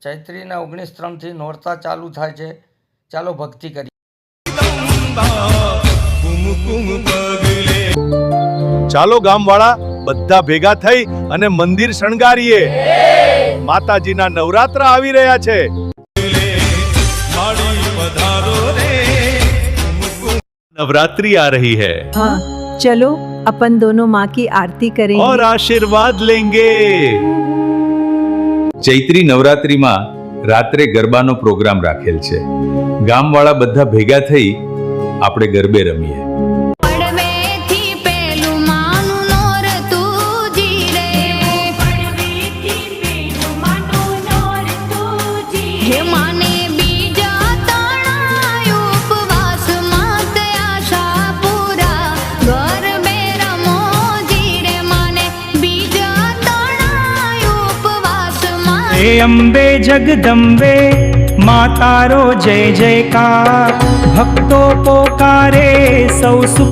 ચૈત્રીના 19 નોરતા ચાલુ થાય છે. ચાલો ભક્તિ કરીએ. ચાલો ગામવાળા બધા ભેગા થઈ અને મંદિર શણગારીએ. માતાજીના નવરાત્ર આવી રહ્યા છે. नवरात्रि आ रही है. हाँ, चलो अपन दोनों माँ की आरती करेंगे और आशीर्वाद लेंगे. ચૈત્રી નવરાત્રિમાં રાત્રે ગરબાનો પ્રોગ્રામ રાખેલ છે. ગામવાળા બધા ભેગા થઈ આપણે ગરબે રમીએ. हे अम्बे जगदम्बे माँ तारो जय जयकार, भक्तों पोकारे सौ सुख